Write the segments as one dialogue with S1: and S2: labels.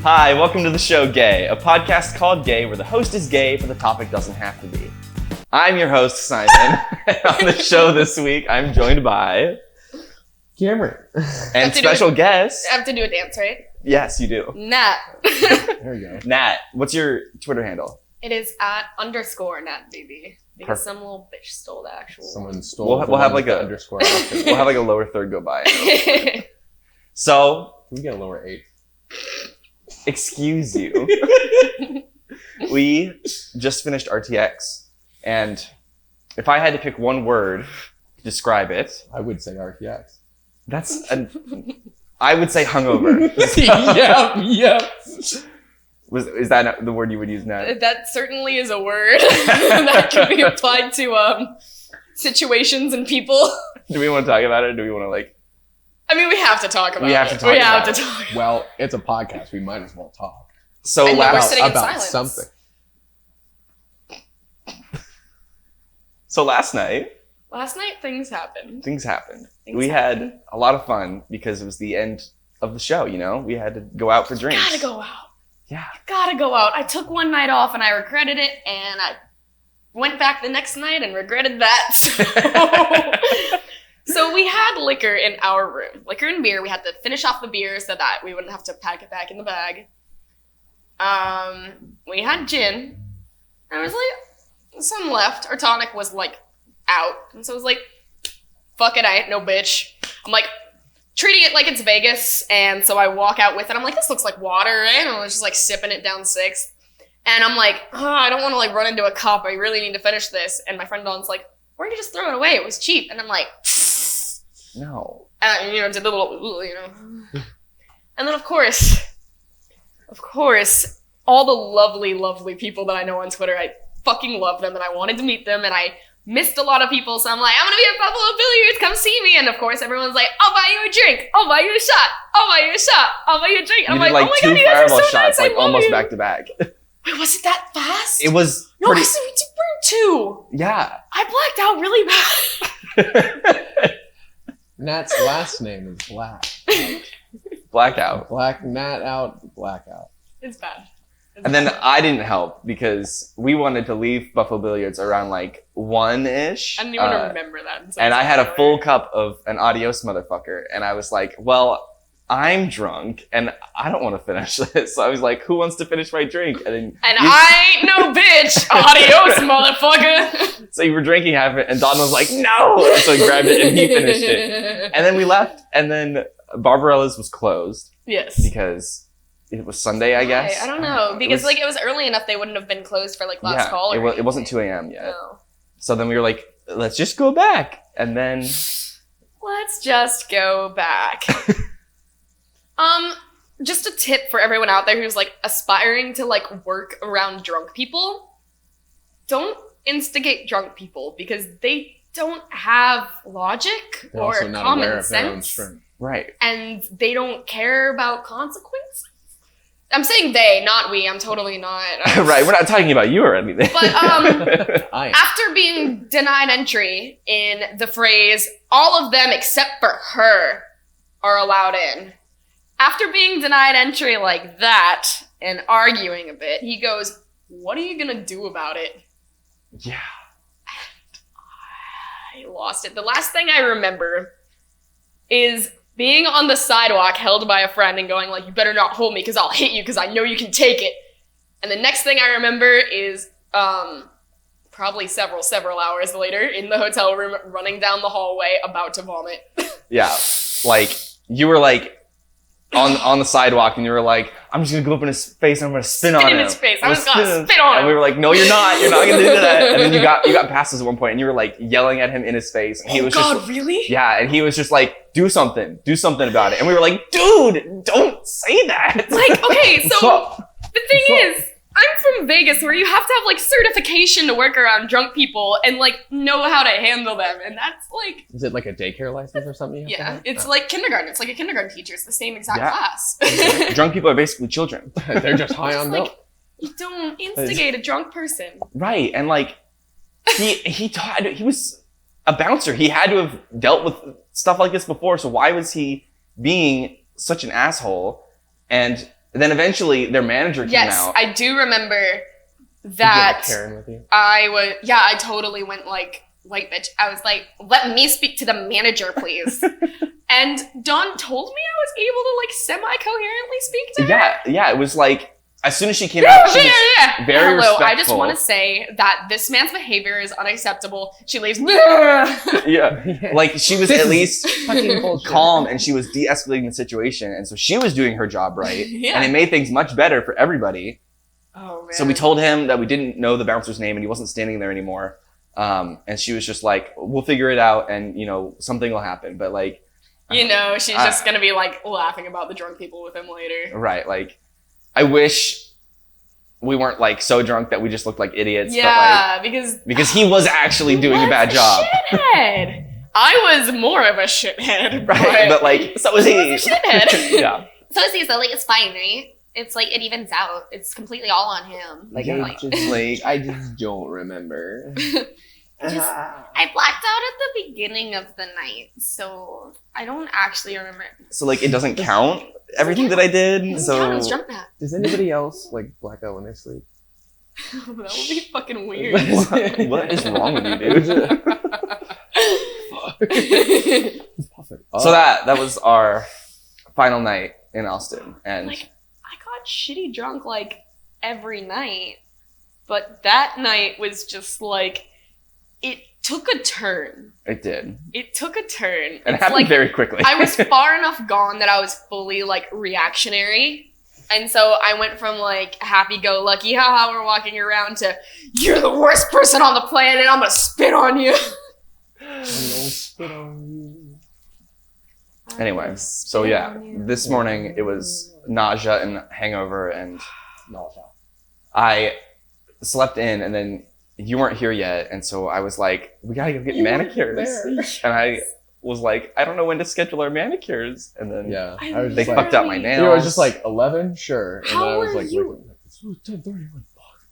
S1: Hi, welcome to the show GEAY, a podcast called GEAY where the host is gay but the topic doesn't have to be. I'm your host, Simon, and on the show this week, I'm joined by...
S2: Kameron.
S1: And special guest...
S3: I have to do a dance, right?
S1: Yes, you do.
S3: Nat.
S2: There you go.
S1: Nat, what's your Twitter handle?
S3: It is @_Nat, baby. Because some little bitch stole the actual
S2: Someone stole
S1: We'll have like a
S2: underscore after.
S1: We'll have like a lower third go by. So...
S2: Can we get a lower 8?
S1: Excuse you. We just finished RTX, and if I had to pick one word to describe it,
S2: I would say RTX.
S1: I would say hungover.
S2: Yep.
S1: Is that the word you would use, Nat?
S3: That certainly is a word that can be applied to situations and people.
S1: Do we want to talk about it, or do we want to like...
S3: I mean, we have to talk about it.
S1: We have to talk about it.
S2: Well, it's a podcast. We might as well talk.
S1: So
S3: And we're
S1: last
S3: sitting in
S2: about
S3: silence.
S2: something.
S1: Last night
S3: things happened.
S1: things happened.
S3: Things
S1: We
S3: happened.
S1: had a lot of fun because it was the end of the show. You know, we had to go out for drinks.
S3: Gotta go out.
S1: Yeah.
S3: Gotta go out. I took one night off and I regretted it, and I went back the next night and regretted that. So we had liquor in our room. Liquor and beer. We had to finish off the beer so that we wouldn't have to pack it back in the bag. We had gin. And I was like, some left. Our tonic was like out. And so I was like, fuck it, I ain't no bitch. I'm like treating it like it's Vegas. And so I walk out with it. I'm like, this looks like water, right? And I was just like sipping it down 6. And I'm like, I don't want to like run into a cop. I really need to finish this. And my friend Dawn's like, why don't you just throw it away? It was cheap. And I'm like,
S1: No.
S3: and did the little, And then of course, all the lovely, lovely people that I know on Twitter, I fucking love them and I wanted to meet them and I missed a lot of people. So I'm like, I'm gonna be at Buffalo Billiards, come see me. And of course everyone's like, I'll buy you a drink. I'll buy you a shot. I'll buy you a shot. I'll buy you a drink. And
S1: You
S3: I'm
S1: did
S3: like,
S1: like
S3: oh my
S1: 2
S3: God, you guys are
S1: fireball
S3: so
S1: shots,
S3: nice.
S1: like
S3: I love
S1: almost
S3: you.
S1: back to back.
S3: Wait, was it that fast?
S1: It was
S3: No,
S1: pretty...
S3: I said we did bring 2.
S1: Yeah.
S3: I blacked out really bad.
S2: Nat's last name is Black.
S1: Blackout.
S2: Black, Nat out, Blackout.
S3: It's bad.
S1: And then I didn't help because we wanted to leave Buffalo Billiards around like 1-ish.
S3: I didn't even remember that.
S1: And I had a full cup of an adios motherfucker. And I was like, well, I'm drunk and I don't want to finish this. So I was like, who wants to finish my drink? And
S3: I ain't no bitch. Adios, motherfucker.
S1: So you were drinking half of it and Don was like, no. And so he grabbed it and he finished it. And then we left. And then Barbarella's was closed
S3: Yes.
S1: because it was Sunday, I guess.
S3: I don't know. Because it was early enough they wouldn't have been closed for like last call. Or
S1: it wasn't 2 a.m. yet.
S3: No.
S1: So then we were like, let's just go back. And then...
S3: Let's just go back. Just a tip for everyone out there who's like aspiring to like work around drunk people. Don't instigate drunk people because they don't have logic
S2: They're
S3: or
S2: also not aware
S3: common
S2: of their own
S3: sense.
S2: strength.
S1: Right.
S3: And they don't care about consequences. I'm saying they, not we. I'm totally not.
S1: Right, we're not talking about you or anything.
S3: But
S2: I am.
S3: after being denied entry in the phrase, all of them except for her are allowed in. After being denied entry like that and arguing a bit, he goes, what are you gonna do about it?
S1: Yeah.
S3: I lost it. The last thing I remember is being on the sidewalk held by a friend and going like, you better not hold me because I'll hit you because I know you can take it. And the next thing I remember is probably several hours later in the hotel room running down the hallway about to vomit.
S1: Yeah. Like, you were like on the sidewalk and you were like, I'm just gonna go up in his face and I'm gonna spin on him.
S3: in his face. I was
S1: gonna
S3: gonna spit on him.
S1: And we were like, no, you're not gonna do that. And then you got past us at one point and you were like yelling at him in his face. And he was just,
S3: really?
S1: yeah, and he was just like, do something about it. And we were like, dude, don't say that.
S3: Like, okay, so
S1: What's up?
S3: the thing is, I'm from Vegas where you have to have like certification to work around drunk people and like know how to handle them. And that's like,
S2: Is it like a daycare license or something? you have to
S3: yeah,
S2: have?
S3: it's like kindergarten. It's like a kindergarten teacher. It's the same exact
S1: Yeah.
S3: class.
S1: Drunk people are basically children.
S2: They're just high on
S3: Like,
S2: milk.
S3: you don't instigate a drunk person.
S1: Right, and like, he was a bouncer. He had to have dealt with stuff like this before, so why was he being such an asshole? And And then eventually their manager came
S3: Yes,
S1: out.
S3: I do remember
S2: Did you
S3: that.
S2: have Karen with you?
S3: I totally went like, white bitch. I was like, let me speak to the manager, please. And Dawn told me I was able to like semi-coherently speak to her.
S1: Yeah, it was like, as soon as she came out, she was very
S3: Hello,
S1: respectful.
S3: I just want to say that this man's behavior is unacceptable. She leaves.
S1: Yeah, like she was at least
S2: fucking bullshit.
S1: calm and she was de-escalating the situation. And so she was doing her job right.
S3: Yeah.
S1: And it made things much better for everybody.
S3: Oh, man.
S1: So we told him that we didn't know the bouncer's name and he wasn't standing there anymore. And she was just like, we'll figure it out and, you know, something will happen. But like,
S3: You know, she's just gonna be like laughing about the drunk people with him later.
S1: right. Like, I wish we weren't like so drunk that we just looked like idiots.
S3: Yeah,
S1: but, like, because he was actually doing a bad job.
S3: Shithead. I was more of a shithead,
S1: Right. But like, so was he.
S3: a shithead.
S1: Yeah.
S3: So is he, so like it's fine, right? It's like it evens out. It's completely all on him.
S2: Like,
S1: Yeah.
S2: I just don't remember.
S3: I blacked out at the beginning of the night, so I don't actually remember.
S1: So like, it doesn't count everything that I did. So
S3: Count as drunk nap.
S2: Does anybody else like black out when they sleep?
S3: That would be fucking weird.
S1: what is wrong with you, dude?
S2: It's perfect.
S1: So that was our final night in Austin, and
S3: Like, I got shitty drunk like every night, but that night was just like, it took a turn.
S1: it did,
S3: It took a turn.
S1: and it
S3: It's
S1: happened
S3: like,
S1: very quickly.
S3: I was far enough gone that I was fully like reactionary. And so I went from like happy-go-lucky, haha, we're walking around, to you're the worst person on the planet, I'm gonna spit on you.
S1: Anyway, so yeah, this morning it was nausea and hangover, and I slept in, and then you weren't here yet, and so I was like, we gotta go get manicures. And I was like, I don't know when to schedule our manicures. And then
S2: Yeah,
S3: I
S2: I was
S1: they
S2: just
S1: fucked
S2: like,
S1: up my
S2: you
S1: nails.
S2: know, I was just like 11, sure. And
S3: How
S2: then I was
S3: were
S2: like,
S3: you-
S2: wait, it's 10:30.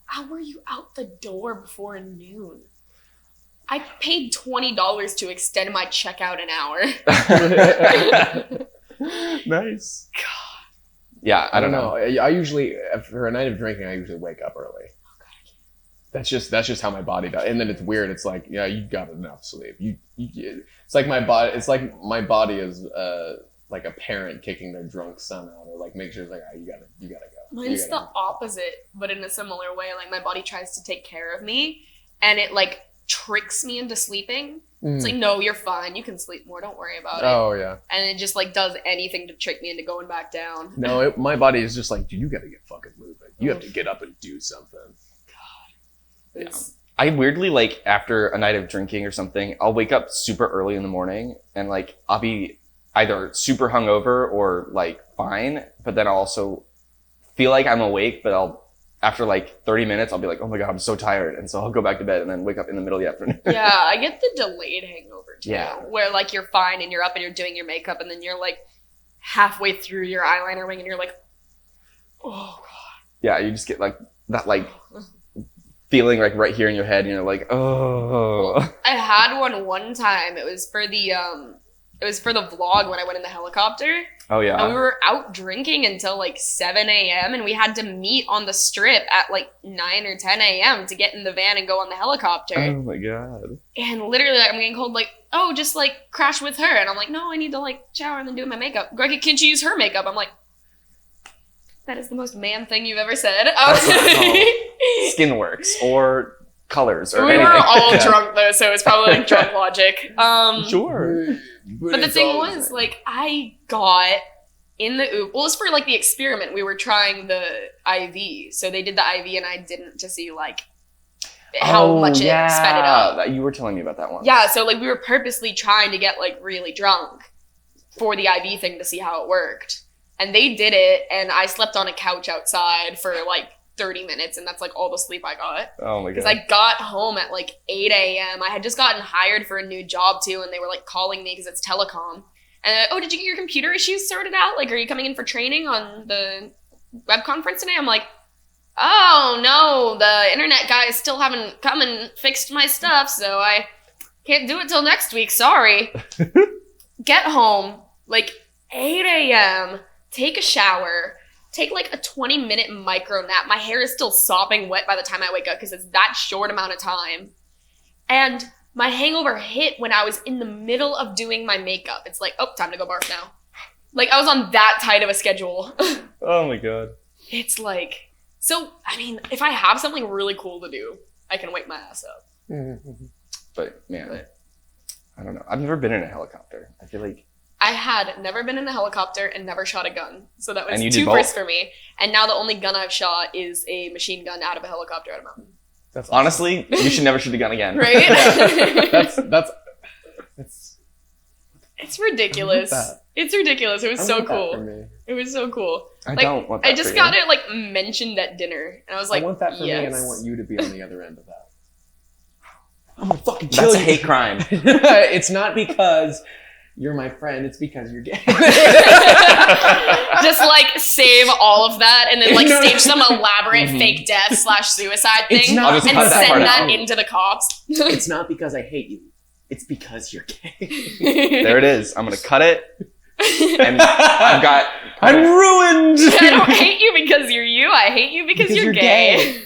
S3: How were you out the door before noon? I paid $20 to extend my checkout an hour.
S1: Nice. Yeah,
S2: I don't know. I usually, for a night of drinking, I usually wake up early. That's just how my body does. And then it's weird. It's like, yeah, you got enough sleep. It's like my body. It's like my body is like a parent kicking their drunk son out, or like make sure it's like, you gotta go.
S3: Mine's the opposite, but in a similar way. Like my body tries to take care of me, and it like tricks me into sleeping. It's like, no, you're fine. You can sleep more. Don't worry about it.
S2: Oh yeah.
S3: And it just like does anything to trick me into going back down.
S2: No, my body is just like, dude, you gotta get fucking moving. You have to get up and do something.
S1: Yeah. I weirdly, like, after a night of drinking or something, I'll wake up super early in the morning and, like, I'll be either super hungover or, like, fine, but then I'll also feel like I'm awake, but after, like, 30 minutes, I'll be like, oh my God, I'm so tired. And so I'll go back to bed and then wake up in the middle of the afternoon.
S3: Yeah, I get the delayed hangover too.
S1: Yeah.
S3: Where, like, you're fine and you're up and you're doing your makeup and then you're, like, halfway through your eyeliner wing and you're like, oh, God.
S1: Yeah, you just get, like, that, like, feeling, like, right here in your head, and you're like, oh.
S3: I had one time. It was for the vlog when I went in the helicopter.
S1: Oh, yeah.
S3: And we were out drinking until like 7 a.m. and we had to meet on the strip at like 9 or 10 a.m. to get in the van and go on the helicopter.
S1: Oh, my God.
S3: And literally, I'm getting called like, oh, just like crash with her. And I'm like, no, I need to like shower and then do my makeup. Greg, can she use her makeup? I'm like, that is the most man thing you've ever said.
S1: Skin works or colors or
S3: We
S1: anything.
S3: were all
S1: Yeah.
S3: drunk though, so it's probably like drunk logic.
S1: Sure.
S3: But the thing was, like, I got in the Uber. Well, it was for like the experiment. We were trying the IV, so they did the IV, and I didn't to see like how much it sped it up.
S1: You were telling me about that one.
S3: Yeah, so like we were purposely trying to get like really drunk for the IV thing to see how it worked. And they did it, and I slept on a couch outside for like 30 minutes, and that's like all the sleep I got.
S1: Oh my God.
S3: Because I got home at like 8 a.m. I had just gotten hired for a new job too, and they were like calling me because it's telecom. And oh, did you get your computer issues sorted out? Like, are you coming in for training on the web conference today? I'm like, oh no, the internet guys still haven't come and fixed my stuff, so I can't do it till next week. Sorry. Get home like 8 a.m., take a shower, take like a 20-minute micro nap. My hair is still sopping wet by the time I wake up because it's that short amount of time. And my hangover hit when I was in the middle of doing my makeup. It's like, oh, time to go barf now. Like, I was on that tight of a schedule.
S1: Oh my god.
S3: It's like, so, I mean, if I have something really cool to do, I can wake my ass up.
S1: But, man, I don't know. I've never been in a helicopter. I feel like...
S3: I had never been in a helicopter and never shot a gun. So that was
S1: And you
S3: 2
S1: did both?
S3: firsts for me. And now the only gun I've shot is a machine gun out of a helicopter at a mountain.
S2: That's awesome.
S1: Honestly, you should never shoot a gun again.
S3: Right?
S2: That's
S3: It's ridiculous.
S2: I want that.
S3: It's ridiculous. It was
S2: I
S3: so
S2: want that for
S3: cool.
S2: me.
S3: It was so cool.
S1: I
S3: Like,
S1: don't want that
S3: I just
S1: for
S3: got
S1: you.
S3: it like mentioned at dinner, and I was like,
S2: I want that for
S3: yes.
S2: me, and I want you to be on the other end of that.
S4: I'm gonna fucking kill
S1: That's a
S4: you.
S1: hate crime.
S2: It's not because you're my friend, it's because you're gay.
S3: Just like save all of that, and then like
S2: No.
S3: stage some elaborate
S1: Mhm.
S3: fake death / suicide
S2: It's
S3: thing,
S2: not
S1: I'll just
S3: and
S1: cut that part
S3: send that
S1: out.
S3: into the cops.
S2: It's not because I hate you. It's because you're gay.
S1: There it is. I'm gonna cut it. And I've got...
S2: I'm ruined!
S3: I don't hate you because you're you. I hate you because you're gay.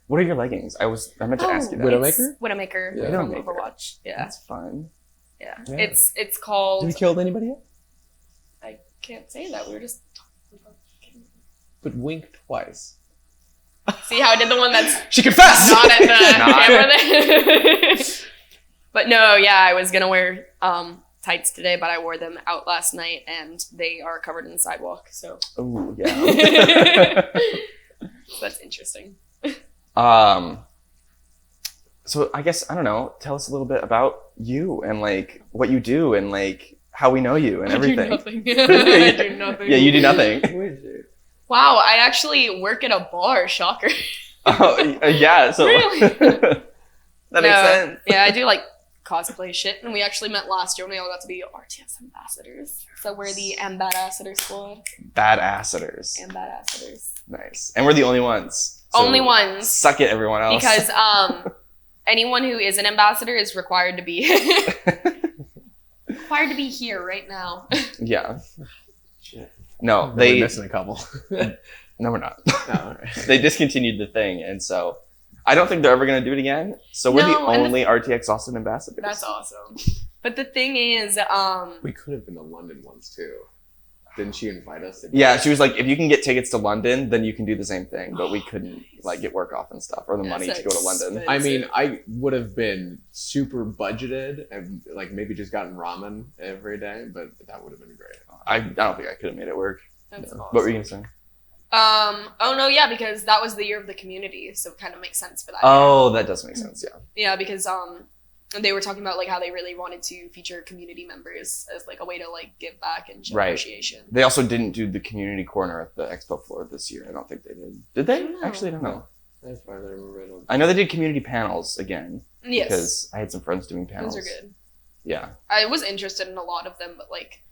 S1: What are your leggings? I meant to ask you that.
S2: Widowmaker?
S3: Widowmaker
S2: Yeah.
S3: from
S1: Widowmaker.
S3: Overwatch. Yeah,
S1: That's fun.
S3: yeah.
S2: Yeah.
S3: It's
S2: Have you
S3: called.
S2: killed anybody yet?
S3: I can't say that. We were just talking about.
S2: But wink twice.
S3: See how I did the one that's
S2: She confessed!
S3: not at the
S1: Not.
S3: camera there. But no, yeah, I was gonna wear tights today, but I wore them out last night, and they are covered in the sidewalk. So
S1: Oh, yeah.
S3: that's interesting.
S1: So I guess, I don't know, tell us a little bit about you and like what you do and like how we know you and everything.
S3: I do nothing. I do nothing.
S1: Yeah, you do nothing.
S3: Wow, I actually work at a bar. Shocker.
S1: Oh, yeah, so
S3: Really?
S1: that makes
S3: No,
S1: sense.
S3: Yeah, I do like cosplay shit, and we actually met last year when we all got to be RTS ambassadors. So we're the ambassador squad.
S1: Badassadors.
S3: Ambassadors.
S1: Nice. And we're the only ones. So
S3: Only ones.
S1: Suck it, everyone else.
S3: Because anyone who is an ambassador is required to be here right now.
S1: Yeah. No,
S2: We're
S1: they...
S2: missing a couple.
S1: No, we're not.
S2: Oh, alright.
S1: They discontinued the thing, and so I don't think they're ever going to do it again. So we're the
S3: No, and
S1: only RTX Austin ambassadors.
S3: That's awesome. But the thing is,
S2: We could have been to London once too. Didn't she invite us?
S1: Yeah, she was like, if you can get tickets to London, then you can do the same thing. But we couldn't like get work off and stuff or the money
S3: That's
S1: to go to London.
S3: expensive.
S2: I mean, I would have been super budgeted and like maybe just gotten ramen every day, but that would have been great.
S1: I don't think I could have made it work.
S3: That's
S1: No.
S3: awesome.
S1: What were you gonna say?
S3: Oh no, yeah, because that was the year of the community, so it kind of makes sense for that.
S1: Oh, that does make sense. Yeah.
S3: Yeah, because they were talking about like how they really wanted to feature community members as like a way to like give back and show
S1: Right.
S3: appreciation.
S1: They also didn't do the community corner at the expo floor this year. I don't think they did. Did they?
S3: No.
S1: Actually, I don't know.
S2: As far as I remember, I don't.
S1: I know they did community panels again
S3: Yes,
S1: because I had some friends doing panels.
S3: those are good.
S1: Yeah.
S3: I was interested in a lot of them, but like,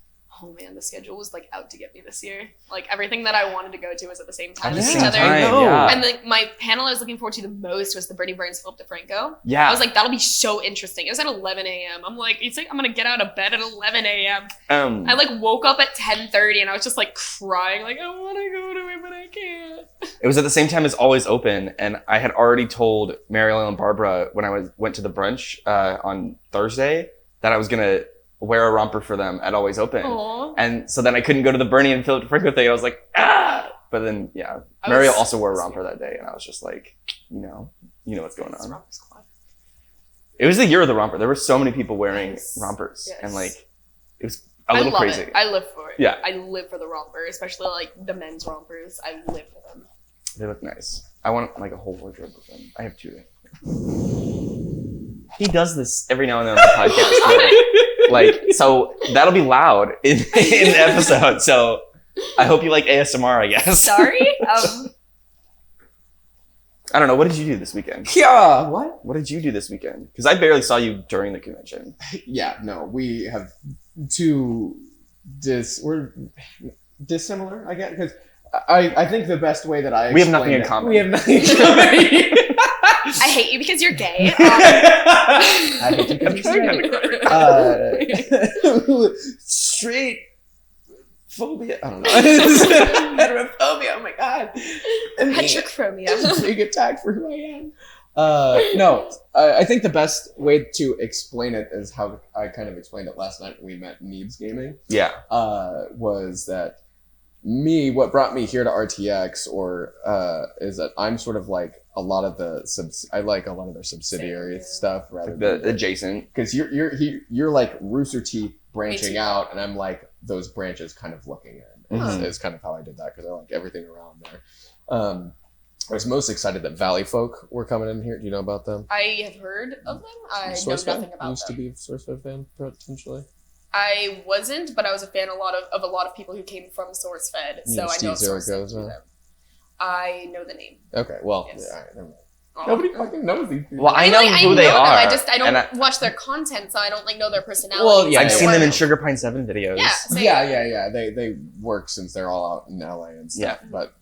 S3: oh man, the schedule was like out to get me this year. Like everything that I wanted to go to was at the same time
S1: At the
S3: as
S1: same
S3: each other.
S1: time,
S2: know.
S1: yeah.
S3: And like my panel I was looking forward to the most was the Brittany Burns Philip DeFranco.
S1: Yeah.
S3: I was like, that'll be so interesting. It was at 11 a.m. I'm like, it's like I'm gonna get out of bed at 11 a.m. I like woke up at 10:30 and I was just like crying, like I want to go to it, but I can't.
S1: It was at the same time as Always Open, and I had already told Mariel and Barbara when I went to the brunch on Thursday that I was gonna wear a romper for them at Always Open.
S3: Aww.
S1: And so then I couldn't go to the Bernie and Philip DeFranco thing. I was like, ah! But then, yeah,
S3: I
S1: Mariel
S3: was-
S1: also wore a romper that day, and I was just like, you know what's going
S3: It's
S1: on.
S3: Romper Squad.
S1: It was the year of the romper. There were so many people wearing
S3: Yes.
S1: rompers,
S3: Yes.
S1: and like, it was a
S3: I
S1: little
S3: love
S1: crazy.
S3: it. I live for it.
S1: Yeah.
S3: I live for the romper, especially like the men's rompers. I live for them.
S1: They look nice. I want like a whole wardrobe of them. I have two. He does this every now and then on the podcast. where, like, so that'll be loud in the episode. So I hope you like ASMR, I guess.
S3: Sorry.
S1: I don't know. What did you do this weekend?
S2: Yeah. What?
S1: What did you do this weekend? Because I barely saw you during the convention.
S2: Yeah. No, we have we're dissimilar. I guess because I think the best way that I
S1: We have nothing in
S2: explained
S1: common.
S2: We have nothing in common.
S3: I hate you because you're gay.
S2: I hate you because you're straight. Straight phobia. I don't know. Heterophobia. Oh my god. And
S3: Heterochromia.
S2: being attacked for who I am. No, I think the best way to explain it is how I kind of explained it last night when we met Neebs Gaming.
S1: Yeah.
S2: Was that what brought me here to RTX is that I'm sort of like a lot of I like a lot of their subsidiary stuff rather
S1: The adjacent.
S2: because you're like Rooster Teeth branching out, and I'm like those branches kind of looking in. Is kind of how I did that because I like everything around there. I was most excited that Valley Folk were coming in here. Do you know about them?
S3: I have heard of them. I know
S2: Source
S3: nothing
S2: fan?
S3: about
S2: Used to
S3: them.
S2: be a Source fan potentially.
S3: I wasn't, but I was a fan of a lot of people who came from SourceFed, so I know SourceFed through them. I know the name.
S2: Okay, well,
S3: Yes.
S2: yeah, all right, never mind.
S3: Oh.
S2: Nobody fucking knows these people.
S1: Well, I know who they
S3: them.
S1: are.
S3: I don't
S1: and
S3: watch their content, so I don't know their personality.
S2: Well, yeah,
S1: I've seen them in Sugar Pine 7 videos.
S3: Yeah, same.
S2: Yeah. They work since they're all out in LA and stuff.
S1: Yeah.
S2: But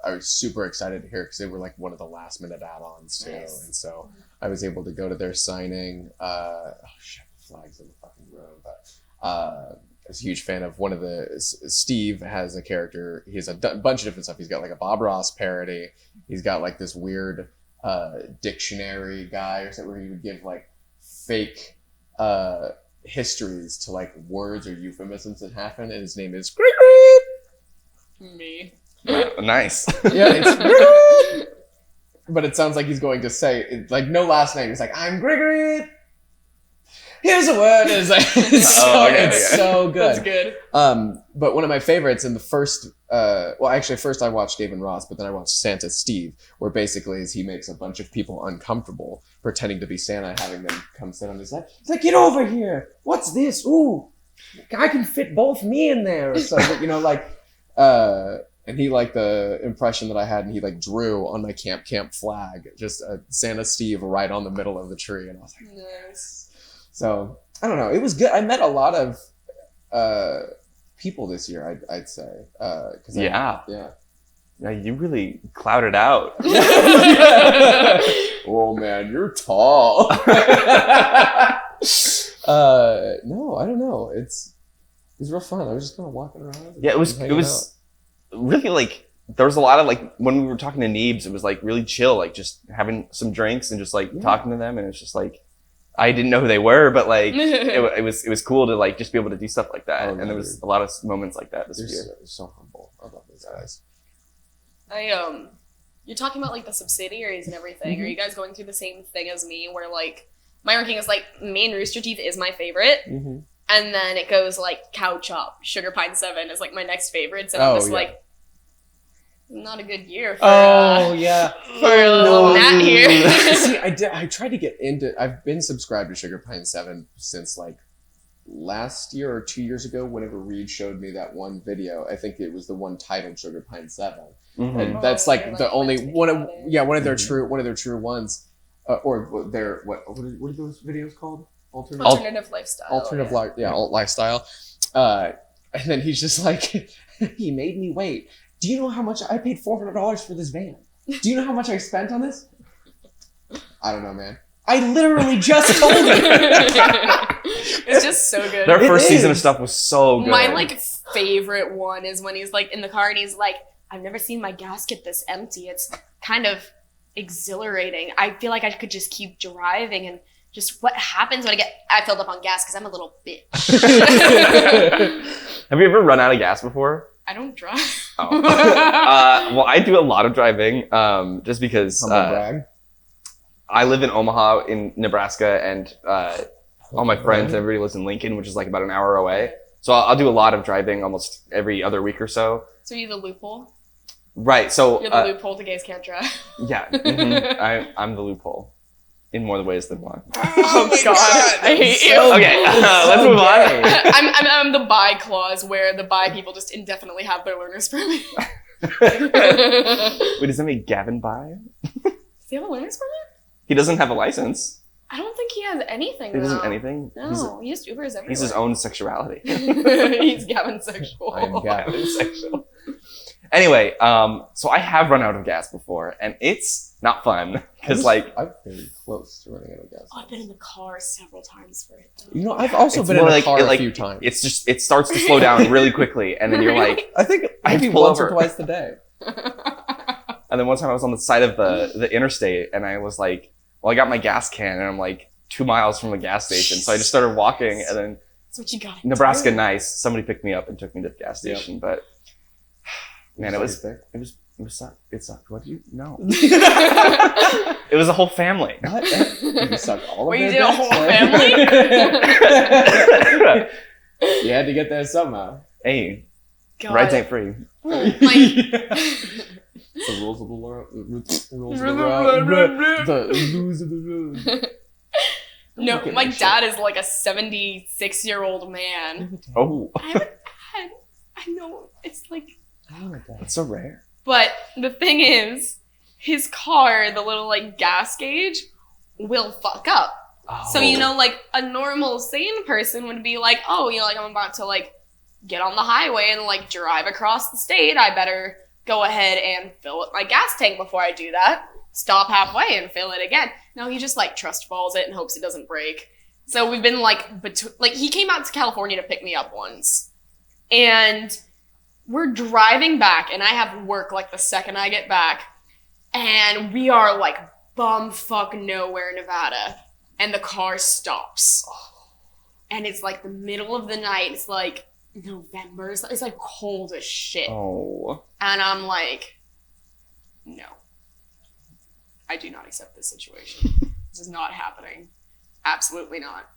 S2: I was super excited to hear because they were like one of the last minute add-ons too,
S3: Nice.
S2: and so I was able to go to their signing. Oh shit, the flag's in the fucking room. But I was a huge fan of one of Steve has a character. He has a bunch of different stuff. He's got like a Bob Ross parody. He's got like this weird dictionary guy or something where he would give like fake histories to like words or euphemisms that happen, and his name is
S3: Me.
S1: Nice.
S2: yeah, it's but it sounds like he's going to say like no last name. He's like, I'm Gregory. Here's a word. It's like it's so good.
S3: That's good.
S2: But one of my favorites in the first, first I watched Dave and Ross, but then I watched Santa Steve, where basically he makes a bunch of people uncomfortable pretending to be Santa, having them come sit on his lap. He's like, get over here. What's this? Ooh, I can fit both me in there. Or something, and he liked the impression that I had, and he like drew on my camp flag, just Santa Steve right on the middle of the tree. And I was like,
S3: Nice.
S2: so I don't know. It was good. I met a lot of people this year. I'd say.
S1: Yeah.
S2: Yeah.
S1: Yeah, you really clouded out.
S2: Oh man, you're tall. No, I don't know. It was real fun. I was just kind of walking around.
S1: Yeah, it was really like there was a lot of like when we were talking to Neebs, it was like really chill, like just having some drinks and just like talking to them, and it's just like I didn't know who they were, but like it was cool to like just be able to do stuff like that, and there was a lot of moments like that this year.
S2: They're so humble. I love those guys.
S3: You're talking about like the subsidiaries and everything. Are you guys going through the same thing as me, where like my ranking is like me and Rooster Teeth is my favorite, and then it goes like Cow Chop, Sugar Pine 7 is like my next favorites, and I'm just like, not a good year for for little Matt here.
S2: See, I tried to get into. I've been subscribed to Sugar Pine 7 since like last year or 2 years ago. Whenever Reed showed me that one video, I think it was the one titled Sugar Pine 7, and that's like the only one of their true ones, or their what are those videos called?
S3: Alternative lifestyle.
S2: Alt lifestyle. And then he's just like, he made me wait. Do you know how much I paid $400 for this van? Do you know how much I spent on this? I don't know, man. I literally just told you.
S3: It's just so good.
S1: Their first season of stuff was so good.
S3: My like favorite one is when he's like in the car and he's like, I've never seen my gasket this empty. It's kind of exhilarating. I feel like I could just keep driving, and just what happens when I filled up on gas because I'm a little bitch.
S1: Have you ever run out of gas before?
S3: I don't drive.
S1: Oh. Well, I do a lot of driving, just because
S2: brag.
S1: I live in Omaha in Nebraska, and all my friends and everybody lives in Lincoln, which is like about an hour away. So I'll do a lot of driving almost every other week or so.
S3: So you're the loophole?
S1: Right, so...
S3: You're the loophole to gays can't drive.
S1: Yeah, I'm the loophole in more ways than one.
S3: Oh my god, I hate you.
S1: Okay, let's move on.
S3: I'm the bi clause, where the bi people just indefinitely have their learner's permit.
S1: Wait, does that make Gavin bi?
S3: Does he have a learner's permit?
S1: He doesn't have a license.
S3: I don't think he has anything.
S1: He doesn't
S3: though.
S1: anything?
S3: No, he just Ubers everywhere.
S1: He's his own sexuality.
S3: He's Gavin sexual.
S2: I am Gavin
S1: sexual. Anyway, so I have run out of gas before, and it's not fun. Because like,
S2: I'm very close to running out of gas.
S3: Oh, I've been in the car several times for it. Though.
S2: You know, I've also
S1: it's
S2: been in
S1: more
S2: a
S1: like-
S2: car
S1: it, like,
S2: a few times.
S1: it's just, it starts to slow down really quickly. And then you're like,
S2: I think
S1: I have
S2: maybe
S1: to pull
S2: once
S1: over.
S2: or twice a day.
S1: and then one time I was on the side of the interstate and I was like, well, I got my gas can and I'm like 2 miles from the gas station. So I just started walking and then
S3: That's what you got.
S1: Nebraska nice. Somebody picked me up and took me to the gas station. But man, it sucked. What do you know? It was a whole family.
S2: What? You sucked all of
S3: Wait, you
S2: their
S3: did a
S2: dicks?
S3: whole family?
S2: You had to get there somehow.
S1: Hey,
S3: God.
S1: rides ain't free.
S3: Like,
S2: The rules of the road. The rules of the road. The rules of the road.
S3: no,
S2: Look at
S3: my
S2: this
S3: dad is like a 76-year-old man.
S1: Oh,
S3: I haven't had. I know it's like.
S1: that's so rare.
S3: But the thing is, his car, the little like gas gauge, will fuck up.
S1: Oh.
S3: So, you know, like a normal sane person would be like, oh, you know, like I'm about to like get on the highway and like drive across the state. I better go ahead and fill up my gas tank before I do that. Stop halfway and fill it again. No, he just like trust falls it and hopes it doesn't break. So we've been like, he came out to California to pick me up once. And we're driving back and I have work like the second I get back. And we are like bumfuck nowhere, Nevada. And the car stops. And it's like the middle of the night. It's like November. It's like cold as shit.
S1: Oh.
S3: And I'm like, no. I do not accept this situation. This is not happening. Absolutely not.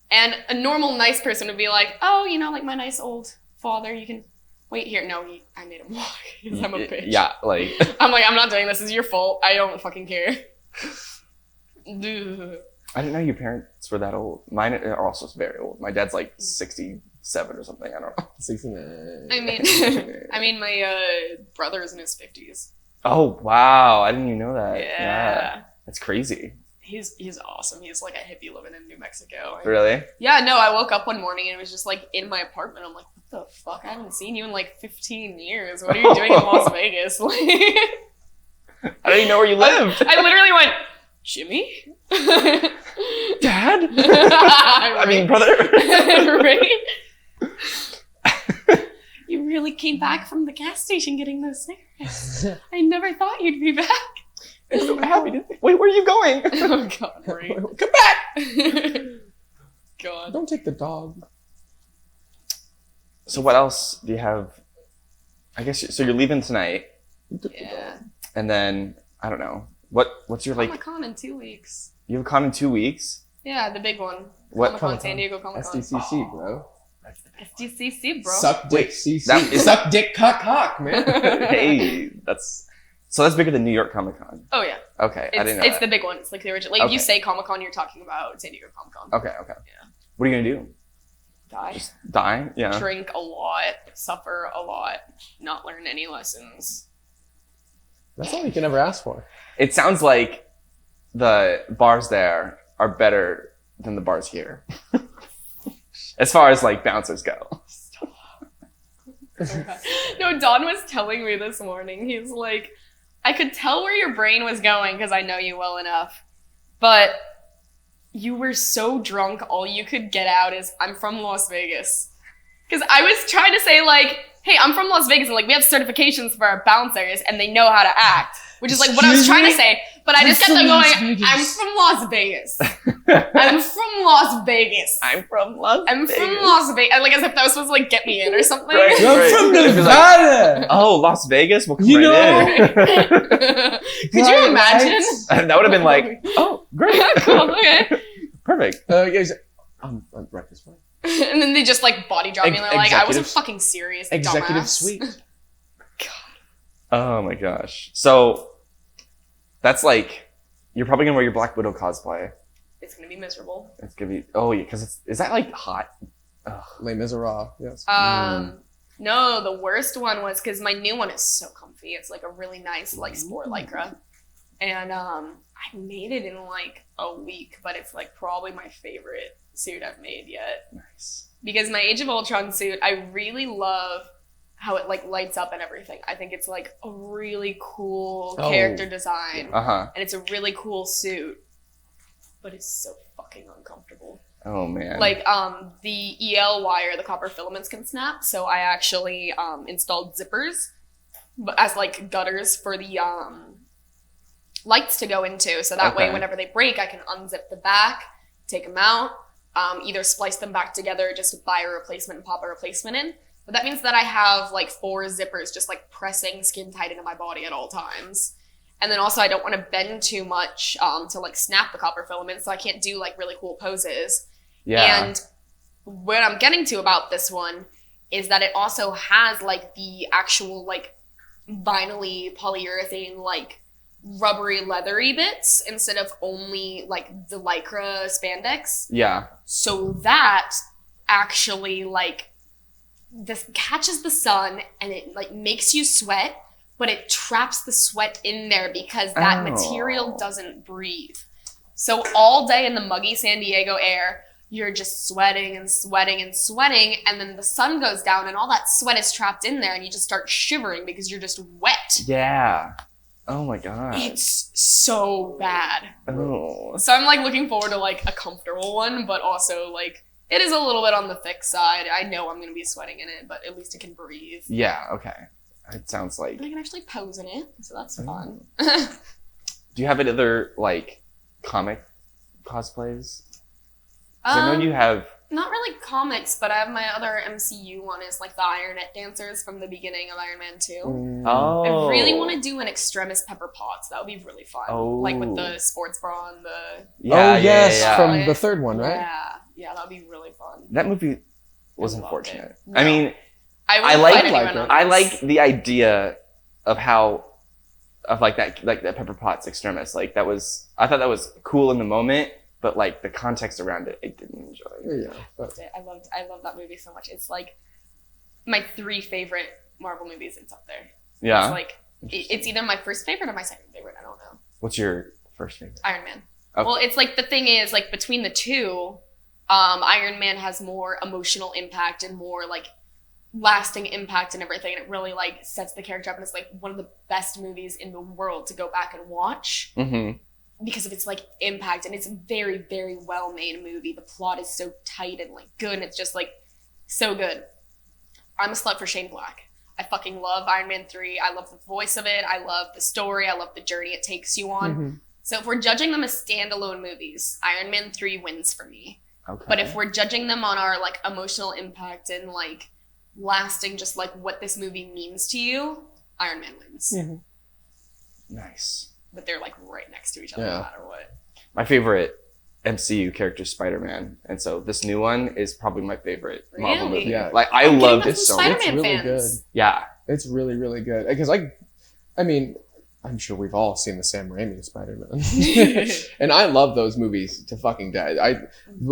S3: And a normal nice person would be like, oh, you know, like my nice old father, you can wait here. No, I made him walk because I'm a bitch.
S1: Yeah, like.
S3: I'm like, I'm not doing this. This is your fault. I don't fucking care.
S1: I didn't know your parents were that old. Mine are also very old. My dad's like 67 or something. I don't know.
S2: 69.
S3: I mean, my brother's in his 50s.
S1: Oh, wow. I didn't even know that.
S3: Yeah.
S1: That's crazy.
S3: He's awesome. He's like a hippie living in New Mexico.
S1: Really?
S3: Yeah, no, I woke up one morning and it was just like in my apartment. I'm like, what the fuck? I haven't seen you in like 15 years. What are you doing in Las Vegas? Like,
S1: I didn't even know where you lived.
S3: I literally went, Jimmy?
S1: Dad? I mean, brother.
S3: Right? You really came back from the gas station getting those cigarettes. I never thought you'd be back.
S1: I'm so happy to Wait, where are you going?
S3: Oh, God, right.
S2: Come back!
S3: God.
S2: Don't take the dog.
S1: So what else do you have? I guess, so you're leaving tonight,
S3: Yeah.
S1: and then, I don't know. What's your, like,
S3: Comic-Con in 2 weeks.
S1: you have a con in 2 weeks?
S3: Yeah, the big one.
S1: What
S3: Comic-Con,
S2: Comic-Con?
S3: San Diego Comic-Con.
S2: SDCC, bro.
S3: SDCC, bro.
S2: Suck dick,
S1: Wait,
S2: CC.
S1: that is-
S2: Suck dick, cock, man.
S1: Hey, that's bigger than New York Comic Con.
S3: Oh, yeah.
S1: Okay, I didn't know
S3: It's
S1: that.
S3: the big one. It's like the original. Like, if you
S1: Okay.
S3: say Comic-Con, you're talking about San Diego Comic-Con.
S1: Okay.
S3: Yeah.
S1: What are you gonna do?
S3: Die.
S1: Just die? Yeah.
S3: Drink a lot. Suffer a lot. Not learn any lessons.
S2: That's all you can ever ask for.
S1: It sounds like the bars there are better than the bars here. As far as like bouncers go.
S3: No, Don was telling me this morning. He's like, I could tell where your brain was going because I know you well enough. But you were so drunk, all you could get out is, I'm from Las Vegas. Because I was trying to say, like, hey, I'm from Las Vegas, and like we have certifications for our bouncers, and they know how to act. Which is like what I was trying to say. But I just kept on going, I'm from Las Vegas. I'm from Las Vegas.
S1: I'm from Las
S3: I'm from Las Vegas. Like as if that was supposed to like get me in or something.
S1: Right.
S2: I'm from
S1: It was
S2: Nevada!
S1: Oh, Las Vegas? We'll come
S2: You
S1: right in.
S3: Could you imagine?
S1: That would have been like, oh, great.
S3: Cool, okay.
S1: Perfect.
S2: Yes. I'm breakfast fine.
S3: And then they just like body drop me and they're like, I wasn't
S2: Executive-
S3: fucking serious,
S2: Executive
S3: dumbass.
S2: suite.
S1: Oh my gosh. So that's like, you're probably gonna wear your Black Widow cosplay.
S3: It's gonna be miserable.
S1: It's gonna be, oh yeah, because is that like hot? Ugh.
S2: Les Miserables, yes.
S3: No, the worst one was because my new one is so comfy. It's like a really nice like sport lycra. And I made it in like a week, but it's like probably my favorite suit I've made yet.
S1: Nice.
S3: Because my Age of Ultron suit, I really love how it like lights up and everything. I think it's like a really cool character design.
S1: Uh-huh.
S3: And it's a really cool suit. But it's so fucking uncomfortable.
S1: Oh man.
S3: Like the EL wire, the copper filaments can snap, so I actually installed zippers as like gutters for the lights to go into, so that way whenever they break I can unzip the back, take them out, either splice them back together, just buy a replacement and pop a replacement in. But that means that I have like 4 zippers just like pressing skin tight into my body at all times. And then also I don't want to bend too much to like snap the copper filaments, so I can't do like really cool poses.
S1: Yeah.
S3: And what I'm getting to about this one is that it also has like the actual like vinyl-y polyurethane like rubbery leathery bits instead of only like the lycra spandex.
S1: Yeah.
S3: So that actually like this catches the sun and it like makes you sweat, but it traps the sweat in there because that material doesn't breathe. So all day in the muggy San Diego air, you're just sweating and sweating and sweating, and then the sun goes down and all that sweat is trapped in there and you just start shivering because you're just wet.
S1: Yeah. Oh my god.
S3: It's so bad.
S1: Oh.
S3: So I'm like looking forward to like a comfortable one, but also like it is a little bit on the thick side. I know I'm going to be sweating in it, but at least it can breathe.
S1: Yeah, okay. It sounds like...
S3: And I can actually pose in it, so that's fun.
S1: Do you have any other, like, comic cosplays? 'Cause I know you have...
S3: Not really comics, but I have my other MCU one is like the Iron Net dancers from the beginning of Iron Man 2.
S1: Oh.
S3: I really want to do an Extremis Pepper Potts. That would be really fun.
S1: Oh.
S3: Like with the sports bra and the...
S2: From the third one, right?
S3: Yeah, that would be really fun.
S1: That movie was
S3: I loved
S1: unfortunate.
S3: it. No.
S1: I mean,
S3: I
S1: like the idea of how... Of like that Pepper Potts Extremis. Like that was... I thought that was cool in the moment, but like the context around it, I didn't enjoy.
S2: Yeah. But...
S3: I love that movie so much. It's like my 3 favorite Marvel movies. It's up there.
S1: Yeah.
S3: It's like it's either my first favorite or my second favorite. I don't know.
S1: What's your first favorite?
S3: Iron Man.
S1: Okay.
S3: Well, it's like the thing is like between the two, Iron Man has more emotional impact and more like lasting impact and everything, and it really like sets the character up, and it's like one of the best movies in the world to go back and watch.
S1: Mm-hmm.
S3: Because of its like impact, and it's a very, very well made movie. The plot is so tight and like good, and it's just like so good. I'm a slut for Shane Black. I fucking love Iron Man 3. I love the voice of it. I love the story. I love the journey it takes you on.
S2: Mm-hmm.
S3: So if we're judging them as standalone movies, Iron Man 3 wins for me.
S1: Okay.
S3: But if we're judging them on our like emotional impact and like lasting, just like what this movie means to you, Iron Man wins.
S2: Mm-hmm.
S1: Nice.
S3: But they're like right next to each other no matter what.
S1: My favorite MCU character is Spider-Man, and so this new one is probably my favorite Marvel movie.
S2: Yeah.
S1: Like I love it so much.
S3: Spider-Man
S2: It's really
S3: fans.
S2: good.
S1: Yeah.
S2: It's really, really good. Because I mean, I'm sure we've all seen the Sam Raimi Spider-Man. And I love those movies to fucking death. I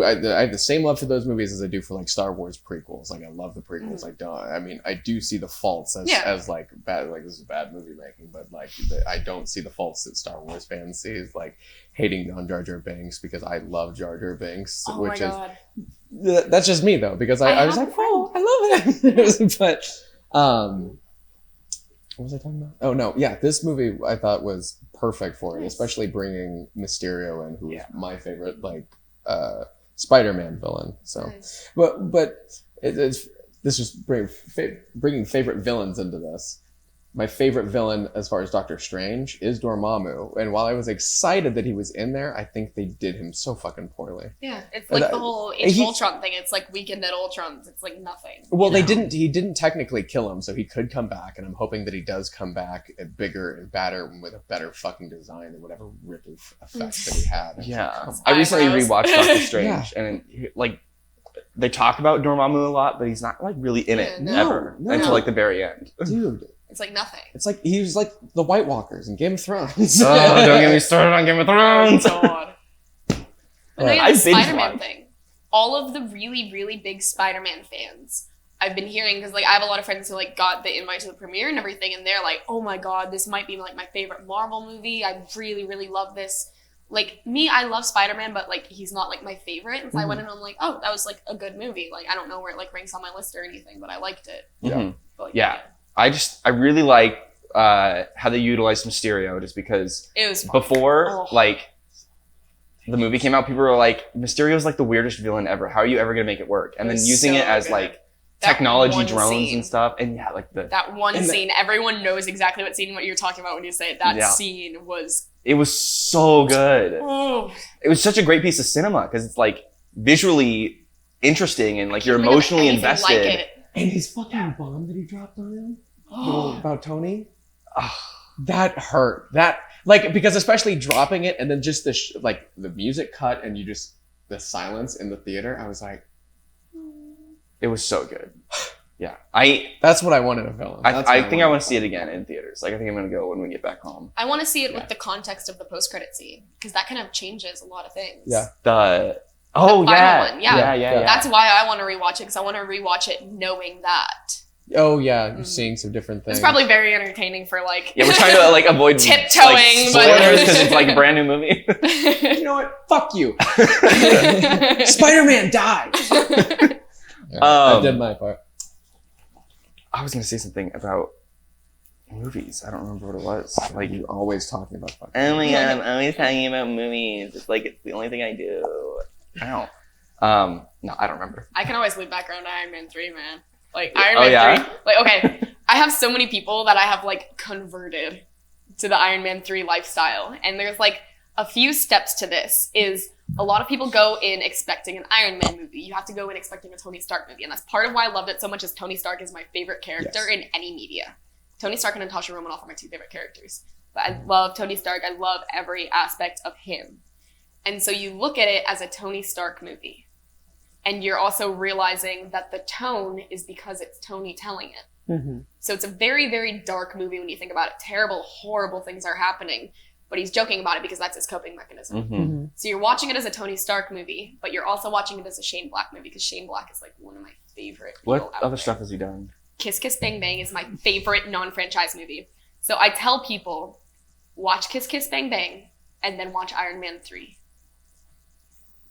S2: have the same love for those movies as I do for like Star Wars prequels. Like I love the prequels. I do see the faults as like bad, like this is bad movie making, but like I don't see the faults that Star Wars fans see, is like hating on Jar Jar Binks, because I love Jar Jar Binks,
S3: Oh
S2: which
S3: my God.
S2: is that's just me though, because I was like, oh, I love it. But what was I talking about? Oh no, yeah, this movie I thought was perfect for it, especially bringing Mysterio in, who is my favorite like Spider-Man villain. So, but it's this is bringing favorite villains into this. My favorite villain, as far as Doctor Strange, is Dormammu. And while I was excited that he was in there, I think they did him so fucking poorly.
S3: Yeah, it's like the whole Age of Ultron thing. It's like Weekend at Ultron's. It's like nothing.
S2: Well, he didn't technically kill him, so he could come back, and I'm hoping that he does come back bigger and badder and with a better fucking design than whatever ripple effects that he had.
S1: Yeah. I recently rewatched Doctor Strange, and like they talk about Dormammu a lot, but he's not like really in it ever until like the very end.
S2: Dude.
S3: It's like nothing.
S2: It's like he was like the White Walkers in Game of Thrones.
S1: Oh, don't get me started on Game of Thrones.
S3: Oh, God. But no, yeah, the Spider-Man thing. All of the really, really big Spider-Man fans, I've been hearing, because like I have a lot of friends who like got the invite to the premiere and everything, and they're like, "Oh my God, this might be like my favorite Marvel movie. I really, really love this." Like me, I love Spider-Man, but like he's not like my favorite. And so I went in and I'm like, "Oh, that was like a good movie." Like I don't know where it like ranks on my list or anything, but I liked it.
S2: Yeah.
S3: But, like,
S1: Yeah. I really like how they utilized Mysterio, just because
S3: it was fun.
S1: before like the movie came out, people were like, Mysterio's like the weirdest villain ever. How are you ever gonna make it work? And
S3: It
S1: then
S3: was
S1: using it
S3: so
S1: as
S3: good.
S1: like
S3: That
S1: technology
S3: one
S1: drones
S3: scene.
S1: and stuff, and yeah, like
S3: That one scene, everyone knows exactly what you're talking about when you say it. That
S1: Yeah.
S3: scene was
S1: it was so good. It was such a great piece of cinema because it's like visually interesting and like you're
S3: Can't think of
S1: emotionally
S3: anything
S1: invested.
S3: Like it.
S2: And his fucking bomb that he dropped on him about Tony.
S1: Ugh.
S2: That hurt. That like because especially dropping it and then just the like the music cut and you just the silence in the theater. I was like,
S1: It was so good. Yeah,
S2: that's what I wanted a villain.
S1: I think I want to see it again in theaters. Like I think I'm gonna go when we get back home.
S3: I want to see it with the context of the post-credit scene because that kind of changes a lot of things.
S2: Yeah.
S1: The
S3: final
S1: yeah.
S3: one, yeah.
S1: Yeah.
S3: That's why I want to rewatch it because I want to rewatch it knowing that.
S2: Oh yeah, you're seeing some different things.
S3: It's probably very entertaining for like.
S1: Yeah, we're trying to like avoid
S3: Tiptoeing,
S1: like,
S3: but-
S1: spoilers because it's like a brand new movie.
S2: You know what? Fuck you. Spider-Man died. I did my part.
S1: I was gonna say something about movies. I don't remember what it was. Like,
S2: You're always talking about fucking.
S1: oh my god, I'm always talking about movies. It's like it's the only thing I do. Ow. No, I don't remember.
S3: I can always loop back around to Iron Man 3, man. Like Iron Man
S1: yeah?
S3: 3. Like okay, I have so many people that I have like converted to the Iron Man 3 lifestyle, and there's like a few steps to this. Is a lot of people go in expecting an Iron Man movie. You have to go in expecting a Tony Stark movie, and that's part of why I loved it so much. Is Tony Stark is my favorite character in any media. Tony Stark and Natasha Romanoff are my two favorite characters. But I love Tony Stark. I love every aspect of him. And so you look at it as a Tony Stark movie. And you're also realizing that the tone is because it's Tony telling it.
S2: Mm-hmm.
S3: So it's a very, very dark movie when you think about it. Terrible, horrible things are happening. But he's joking about it because that's his coping mechanism.
S1: Mm-hmm.
S3: So you're watching it as a Tony Stark movie, but you're also watching it as a Shane Black movie because Shane Black is like one of my favorite people
S1: What
S3: out
S1: other
S3: there.
S1: stuff has he done?
S3: Kiss Kiss Bang Bang is my favorite non-franchise movie. So I tell people, watch Kiss Kiss Bang Bang and then watch Iron Man 3.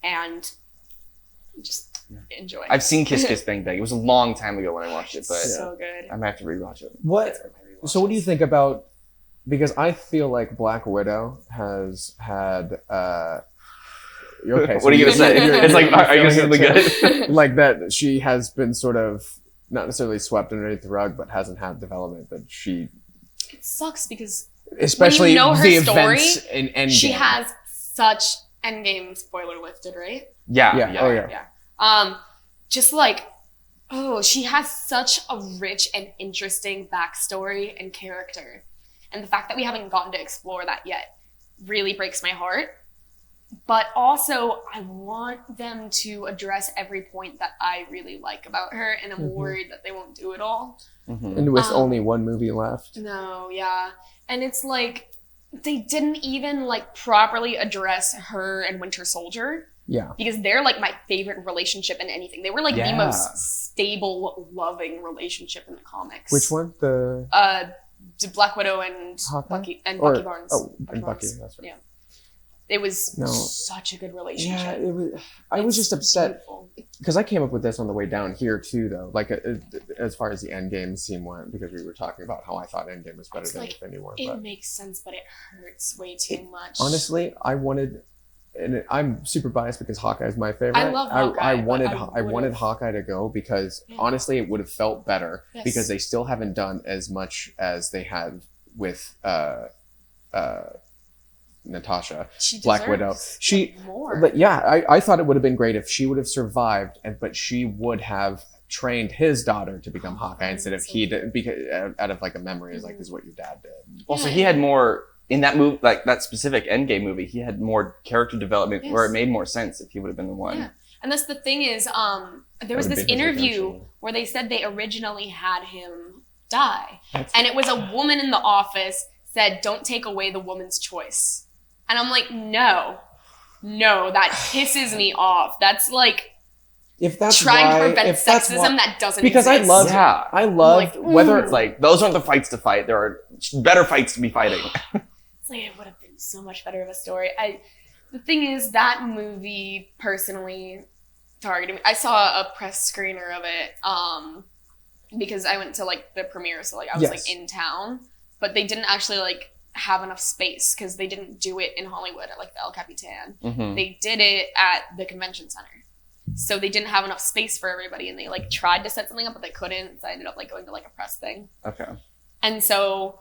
S3: And just enjoy.
S1: I've seen Kiss Kiss Bang Bang. It was a long time ago when I watched it, but
S3: so good.
S1: I might have to rewatch it.
S2: What?
S3: It's one of my rewatches.
S2: So what do you think about? Because I feel like Black Widow has had. You're okay.
S1: What are you gonna say? It's like, are you gonna say something good?
S2: Like that she has been sort of not necessarily swept underneath the rug, but hasn't had development that she.
S3: It sucks because
S2: Especially
S3: know her
S2: the
S3: story,
S2: events in Endgame.
S3: she has such Endgame spoiler lifted, right?
S1: Yeah.
S2: Oh yeah.
S3: Just like, oh, she has such a rich and interesting backstory and character. And the fact that we haven't gotten to explore that yet really breaks my heart. But also, I want them to address every point that I really like about her, and I'm worried that they won't do it all.
S1: Mm-hmm.
S2: And with only one movie left.
S3: No, yeah. And it's like, they didn't even like properly address her and Winter Soldier.
S2: Yeah.
S3: Because they're like my favorite relationship in anything. They were like the
S1: Yeah.
S3: most stable, loving relationship in the comics.
S2: Which one? The
S3: Black Widow and
S2: Hawkeye?
S3: Bucky
S2: Or-
S3: Bucky Barnes.
S2: oh, and Bucky.
S3: Barnes.
S2: That's right.
S3: Yeah. It was
S2: No.
S3: such a good relationship.
S2: Yeah, it was. I was just upset
S3: Beautiful.
S2: because I came up with this on the way down here too, though. Like as far as the Endgame scene went, because we were talking about how I thought Endgame was better
S3: It's
S2: than
S3: like,
S2: Infinity War.
S3: It
S2: But
S3: makes sense, but it hurts way too much.
S2: honestly, I wanted, and I'm super biased because Hawkeye is my favorite.
S3: I love Hawkeye,
S2: I
S3: but
S2: wanted.
S3: I
S2: I wanted
S3: would've-
S2: Hawkeye to go because
S3: Yeah.
S2: honestly, it would have felt better
S3: Yes.
S2: because they still haven't done as much as they had with Natasha.
S3: She
S2: Black
S3: deserves
S2: Widow. She-
S3: more.
S2: But yeah, I thought it would have been great if she would have survived, but she would have trained his daughter to become Hawkeye instead of he did, because out of like a memory is like this is what your dad did.
S1: Also,
S3: Yeah.
S1: he had more in that movie, like that specific Endgame movie. He had more character development where it
S3: Yes.
S1: made more sense if he would have been the one.
S3: Yeah. And that's the thing is, there was
S2: That
S3: this
S2: would be his
S3: interview
S2: redemption.
S3: where they said they originally had him die.
S2: That's-
S3: And it was a woman in the office said, don't take away the woman's choice. And I'm like, no, that pisses me off. That's like
S2: If that's
S3: trying
S2: why,
S3: to prevent
S2: if that's
S3: sexism
S2: why,
S3: that doesn't
S2: because I
S3: exist.
S2: love,
S1: Yeah.
S2: I love
S3: like,
S2: whether
S1: It's like those aren't the fights to fight. There are better fights to be fighting.
S3: It's like, it would have been so much better of a story. The thing is, that movie personally targeted me. I saw a press screener of it because I went to like the premiere, so like I was like in town, but they didn't actually like have enough space because they didn't do it in Hollywood at like the El Capitan.
S1: Mm-hmm.
S3: They did it at the convention center. So they didn't have enough space for everybody, and they like tried to set something up, but they couldn't. So I ended up like going to like a press thing.
S1: Okay.
S3: And so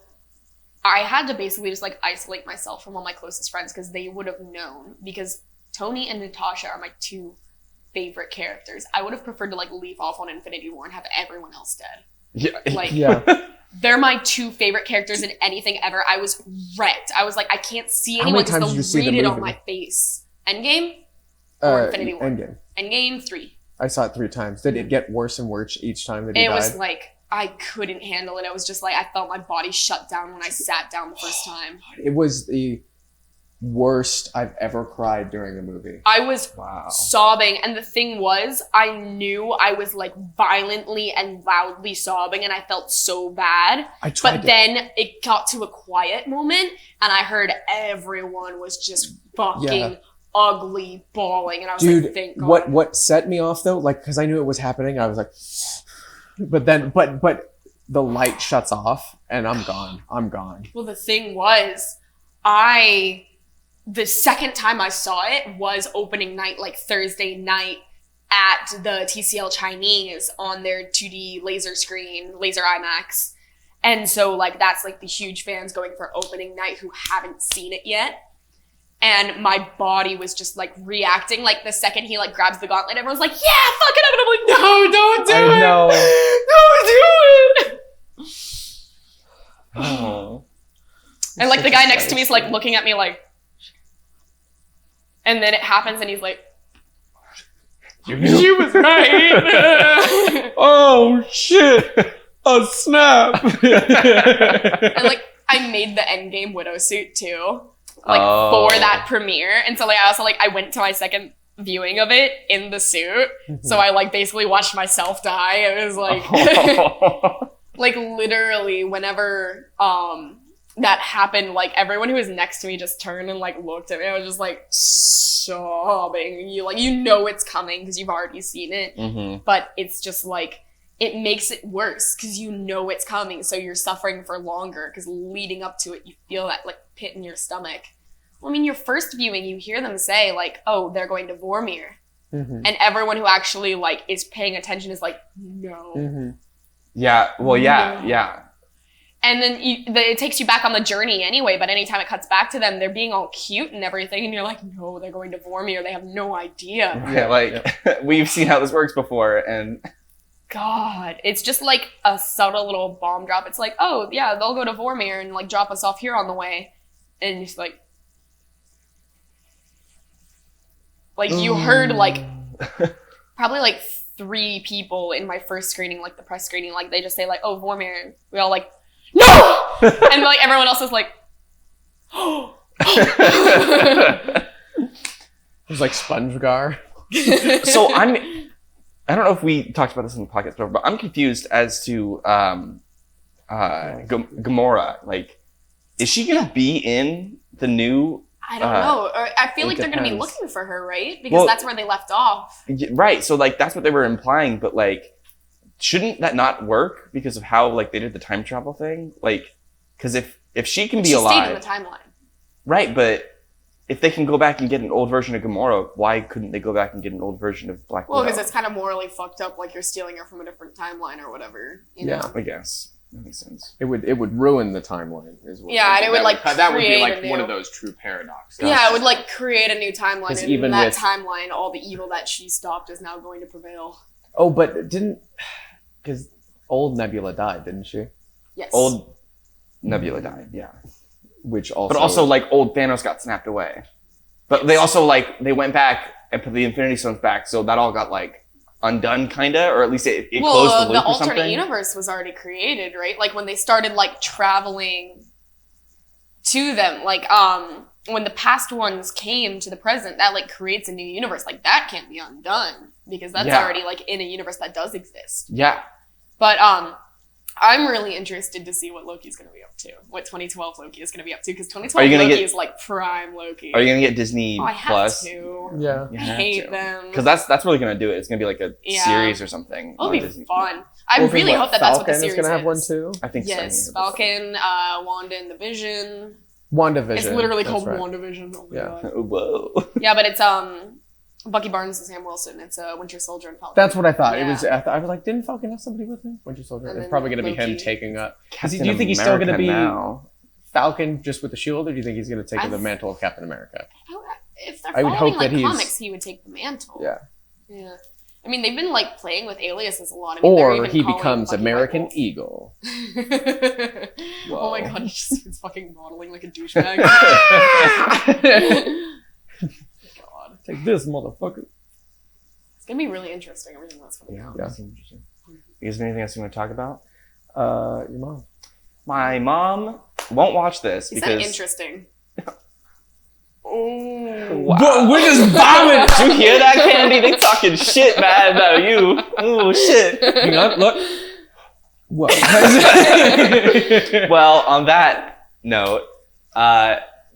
S3: I had to basically just like isolate myself from all my closest friends because they would have known, because Tony and Natasha are my two favorite characters. I would have preferred to like leave off on Infinity War and have everyone else dead.
S1: Yeah.
S3: Like,
S2: Yeah.
S3: they're my two favorite characters in anything ever. I was wrecked. I was like, I can't see
S2: How
S3: anyone
S2: many times
S3: because
S2: did you
S3: they'll
S2: see the
S3: read it on
S2: movie?
S3: my face. Endgame or Infinity War?
S2: Endgame.
S3: Endgame 3.
S2: I saw it 3 times. Did it get worse and worse each time that he
S3: It
S2: died?
S3: was like, I couldn't handle it. It was just like, I felt my body shut down when I sat down the first time.
S2: It was the worst I've ever cried during a movie.
S3: I was
S1: Wow.
S3: sobbing, and the thing was, I knew I was like violently and loudly sobbing, and I felt so bad.
S2: I tried
S3: But then it got to a quiet moment, and I heard everyone was just fucking ugly bawling, and I was like, thank God.
S2: what set me off though, like, because I knew it was happening, I was like, but then but the light shuts off and I'm gone.
S3: Well, the thing was, the second time I saw it was opening night, like Thursday night at the TCL Chinese on their 2D laser screen, laser IMAX. And so like that's like the huge fans going for opening night who haven't seen it yet. And my body was just like reacting. Like the second he like grabs the gauntlet, everyone's like, yeah, fuck it up. And I'm like, no, don't do
S2: I
S3: it.
S2: know.
S3: Don't do it.
S1: Oh.
S3: And like the guy next to me is like looking at me like, and then it happens and he's like,
S1: You knew.
S3: she was right.
S2: Oh shit! A snap!
S3: And like I made the Endgame Widow suit too, like
S1: Oh.
S3: for that premiere. And so like I also like I went to my second viewing of it in the suit. So I like basically watched myself die. It was like like literally whenever that happened, like everyone who was next to me just turned and like looked at me. I was just like sobbing. You know it's coming because you've already seen it.
S1: Mm-hmm.
S3: But it's just like it makes it worse because you know it's coming, so you're suffering for longer because leading up to it you feel that like pit in your stomach. Well, I mean, your first viewing you hear them say like, oh, they're going to Vormir. And everyone who actually like is paying attention is like, no.
S1: Yeah. Well, yeah.
S3: No.
S1: Yeah.
S3: And then it takes you back on the journey anyway, but anytime it cuts back to them, they're being all cute and everything, and you're like, no, they're going to Vormir. They have no idea.
S1: Right, like we've seen how this works before, and
S3: God, it's just like a subtle little bomb drop. It's like, oh, yeah, they'll go to Vormir and like drop us off here on the way. And it's like you heard like probably like 3 people in my first screening, like the press screening, like they just say like, oh, Vormir. And we all like, no! And like everyone else is like,
S2: It was like SpongeGar.
S1: so I don't know if we talked about this in the podcast before, but I'm confused as to Gamora. Like, is she gonna be in the new?
S3: I don't know. Or I feel
S2: it
S3: like they're going to be
S2: depends.
S3: looking for her, right? Because that's where they left off.
S1: Right. So like that's what they were implying, but like, shouldn't that not work because of how like they did the time travel thing? Like, because if she can be
S3: She
S1: alive,
S3: stayed in the timeline.
S1: right? But if they can go back and get an old version of Gamora, why couldn't they go back and get an old version of Black
S3: Well,
S1: Widow?
S3: because it's kind of morally fucked up, like you're stealing her from a different timeline or whatever. You know?
S1: I guess that makes sense.
S2: It would ruin the timeline. Is what
S3: Yeah, and it would like
S5: that would be
S3: create
S5: like
S3: a new...
S5: one of those true paradoxes.
S3: Yeah, it would like create a new timeline,
S2: 'Cause
S3: and
S2: even
S3: in that
S2: with-
S3: timeline, all the evil that she stopped is now going to prevail.
S2: Oh, but because old Nebula died, didn't she?
S3: Yes.
S1: Old Nebula died, yeah.
S2: Which also,
S1: But also, like, old Thanos got snapped away. But they also, like, they went back and put the Infinity Stones back, so that all got, like, undone, kinda, or at least it closed the loop
S3: the
S1: or
S3: alternate
S1: something.
S3: universe was already created, right? Like when they started like traveling to them, like when the past ones came to the present, that like creates a new universe. Like that can't be undone because that's
S1: Yeah.
S3: already like in a universe that does exist.
S1: Yeah.
S3: But I'm really interested to see what Loki's going to be up to. What 2012 Loki is going to be up to. Because
S1: Are
S3: 2012
S1: you gonna
S3: Loki
S1: get-
S3: is like prime Loki.
S1: Are you gonna get Disney
S3: Oh, I have
S1: Plus?
S3: to.
S2: Yeah.
S1: You
S3: I
S1: have
S3: hate
S1: to.
S3: them.
S1: Because that's really gonna do it. It's gonna be like a
S3: Yeah.
S1: series or something.
S3: It'll
S1: on
S3: be
S1: Disney.
S3: fun. I
S2: Well,
S3: really
S2: what,
S3: hope that's what the
S2: Falcon
S3: series
S2: is gonna have one
S3: is.
S2: too.
S1: I think
S3: Yes,
S1: so.
S3: Falcon, Wanda and the Vision.
S2: WandaVision.
S3: It's literally
S2: that's
S3: called
S2: right.
S3: WandaVision. Oh my
S2: Yeah.
S3: god.
S1: Whoa.
S3: Yeah, but it's Bucky Barnes and Sam Wilson. It's Winter Soldier and Falcon.
S2: That's what I thought. It
S3: Yeah.
S2: was. I was like, didn't Falcon have somebody with him? Winter Soldier.
S3: And
S2: It's
S3: then
S2: probably gonna be him
S3: Loki.
S2: taking up. Do
S1: Captain
S2: you think he's still gonna
S1: America
S2: be
S1: now?
S2: Falcon just with the shield, or do you think he's gonna take
S3: I-
S2: the mantle of Captain America?
S3: If they're
S2: I would
S3: following
S2: hope
S3: like
S2: that he's-
S3: comics, he would take the mantle.
S2: Yeah.
S3: Yeah. I mean, they've been like playing with aliases a lot. I mean, they're
S2: Or
S3: even
S2: he
S3: calling
S2: becomes
S3: Bucky
S2: American
S3: White
S2: Eagle.
S3: Wolf. Oh my god, he just starts fucking modeling like a douchebag. God.
S2: Take this, motherfucker.
S3: It's gonna be really interesting, everything that's coming
S1: Yeah.
S3: out.
S1: That's interesting. You guys have anything else you want to talk about?
S2: Your mom.
S1: My mom won't watch this
S3: Is that
S1: because.
S3: interesting? Oh.
S1: Wow.
S2: Whoa, we're just bombing.
S1: Did you hear that, Candy? They talking shit bad about you. Oh shit.
S2: Hang on, look. Whoa.
S1: Well, on that note,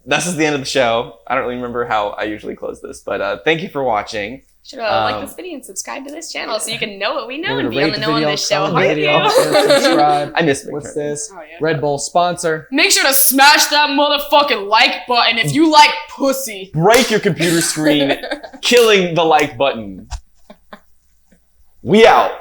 S1: this is the end of the show. I don't really remember how I usually close this, but thank you for watching.
S3: Should like this video and subscribe to this channel so you can know what we know
S2: We're
S3: and
S2: gonna
S3: be on
S2: rate
S3: the
S2: the
S3: know on
S2: video,
S3: this show.
S2: comment the
S3: Thank
S2: video,
S3: you.
S2: subscribe.
S1: I miss
S2: What's
S1: Victor.
S2: this?
S3: Oh, yeah.
S2: Red Bull sponsor.
S3: Make sure to smash that motherfucking like button if you like pussy.
S1: Break your computer screen, killing the like button. We out.